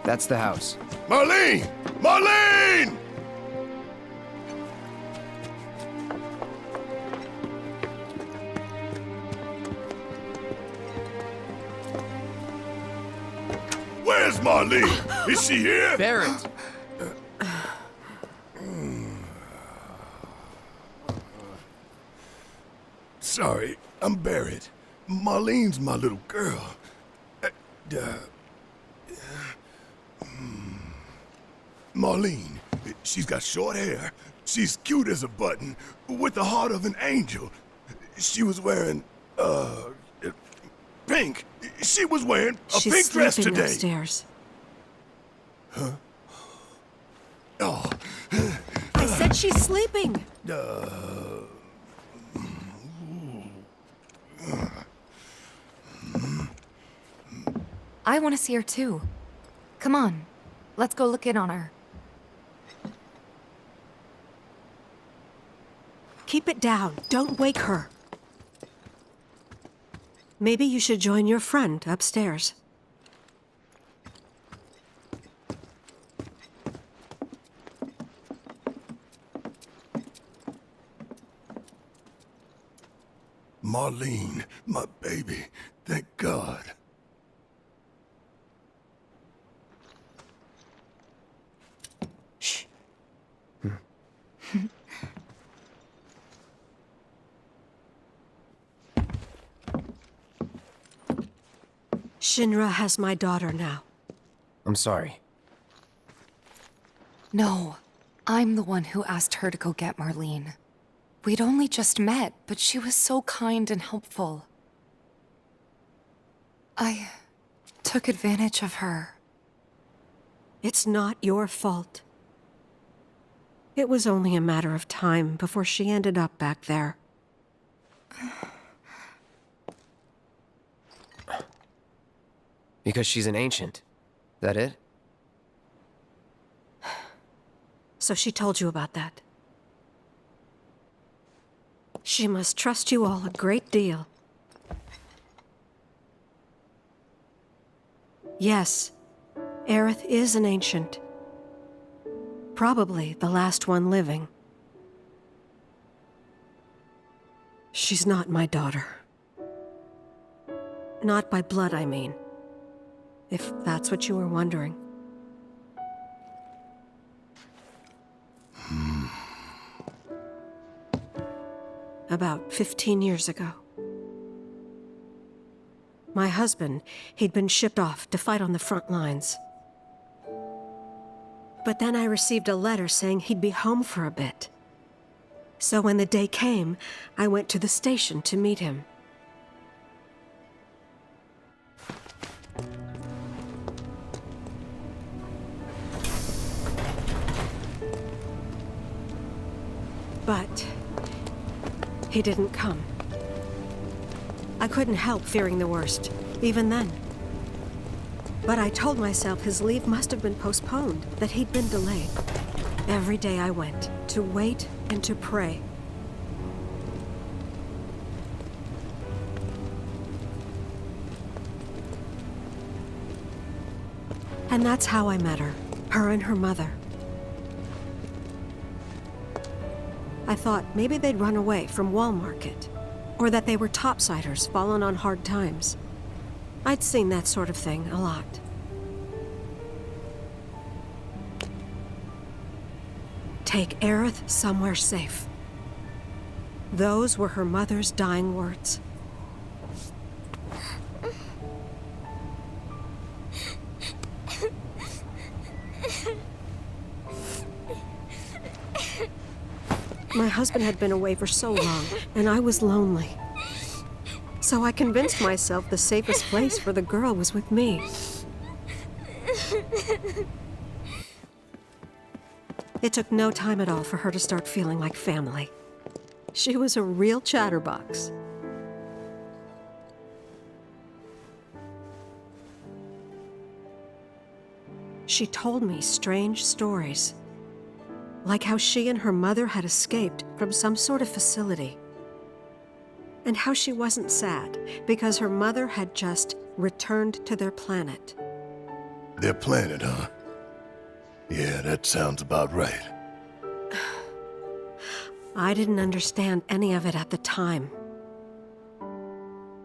That's the house. Marlene! Marlene! Where's Marlene? Is she here? Barrett! Sorry, I'm Barrett. Marlene's my little girl. Marlene, she's got short hair. She's cute as a button, with the heart of an angel. She was wearing, pink. She was wearing a pink dress She's sleeping today. upstairs. Huh? Oh. I said she's sleeping. I want to see her too. Come on, let's go look in on her. Keep it down. Don't wake her. Maybe you should join your friend upstairs. Marlene, my baby. Thank God. Shh. Shinra has my daughter now. I'm sorry. No, I'm the one who asked her to go get Marlene. We'd only just met, but she was so kind and helpful. I took advantage of her. It's not your fault. It was only a matter of time before she ended up back there. Because she's an ancient. That it? So she told you about that. She must trust you all a great deal. Yes, Aerith is an ancient. Probably the last one living. She's not my daughter. Not by blood, I mean. If that's what you were wondering. About 15 years ago. My husband, he'd been shipped off to fight on the front lines. But then I received a letter saying he'd be home for a bit. So when the day came, I went to the station to meet him. But he didn't come. I couldn't help fearing the worst, even then. But I told myself his leave must have been postponed, that he'd been delayed. Every day I went, to wait and to pray. And that's how I met her and her mother. I thought maybe they'd run away from Wall Market, or that they were topsiders fallen on hard times. I'd seen that sort of thing a lot. Take Aerith somewhere safe. Those were her mother's dying words. My husband had been away for so long, and I was lonely. So I convinced myself the safest place for the girl was with me. It took no time at all for her to start feeling like family. She was a real chatterbox. She told me strange stories. Like how she and her mother had escaped from some sort of facility. And how she wasn't sad because her mother had just returned to their planet. Their planet, huh? Yeah, that sounds about right. I didn't understand any of it at the time.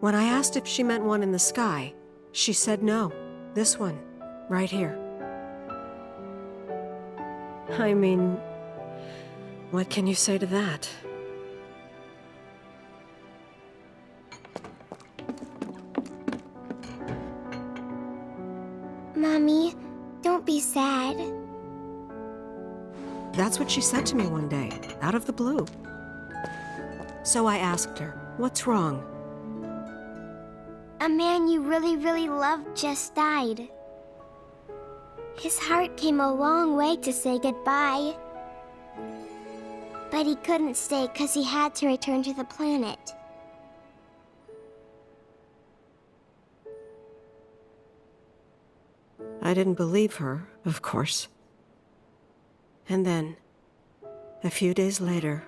When I asked if she meant one in the sky, she said no. This one, right here. I mean, what can you say to that? Mommy, don't be sad. That's what she said to me one day, out of the blue. So I asked her, what's wrong? A man you really, really loved just died. His heart came a long way to say goodbye. But he couldn't stay because he had to return to the planet. I didn't believe her, of course. And then, a few days later,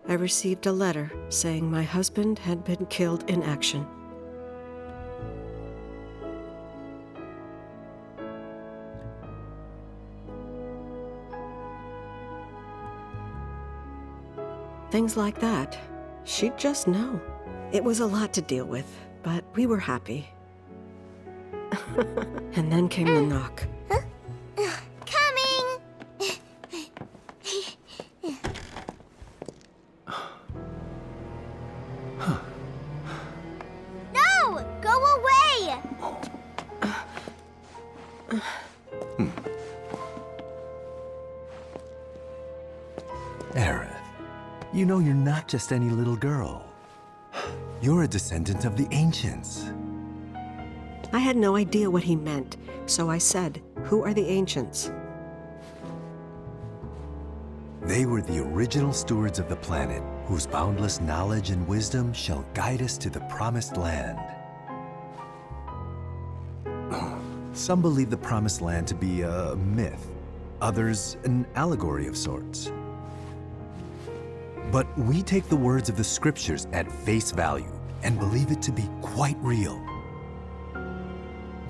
I received a letter saying my husband had been killed in action. Things like that, she'd just know. It was a lot to deal with, but we were happy. And then came the knock. Coming! No! Go away! Aerith, you know you're not just any little girl. You're a descendant of the Ancients. I had no idea what he meant, so I said, "Who are the Ancients?" They were the original stewards of the planet, whose boundless knowledge and wisdom shall guide us to the promised land. Some believe the promised land to be a myth, others an allegory of sorts. But we take the words of the scriptures at face value and believe it to be quite real.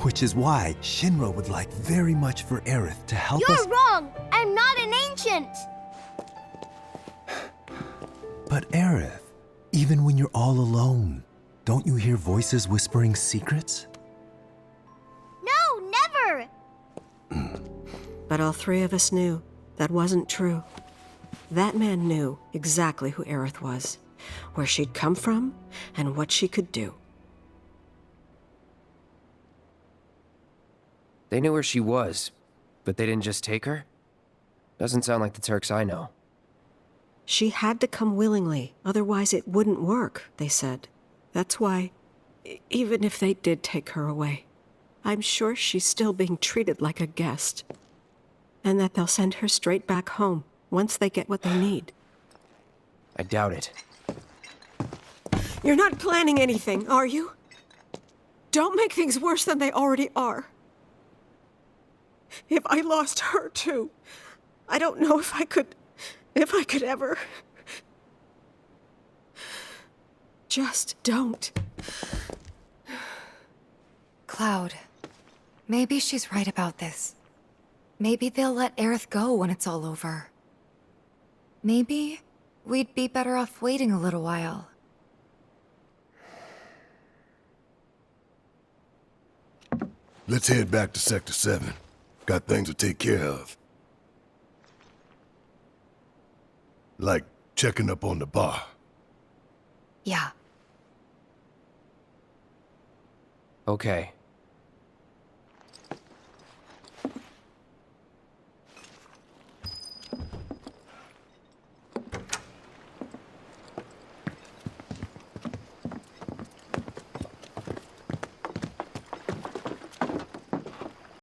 Which is why Shinra would like very much for Aerith to help us— You're wrong! I'm not an ancient! But Aerith, even when you're all alone, don't you hear voices whispering secrets? No, never! But all three of us knew that wasn't true. That man knew exactly who Aerith was, where she'd come from, and what she could do. They knew where she was, but they didn't just take her? Doesn't sound like the Turks I know. She had to come willingly, otherwise it wouldn't work, they said. That's why, even if they did take her away, I'm sure she's still being treated like a guest. And that they'll send her straight back home once they get what they need. I doubt it. You're not planning anything, are you? Don't make things worse than they already are. If I lost her too, I don't know if I could ever. Just don't. Cloud, maybe she's right about this. Maybe they'll let Aerith go when it's all over. Maybe we'd be better off waiting a little while. Let's head back to Sector 7. Got things to take care of. Like checking up on the bar. Yeah. Okay.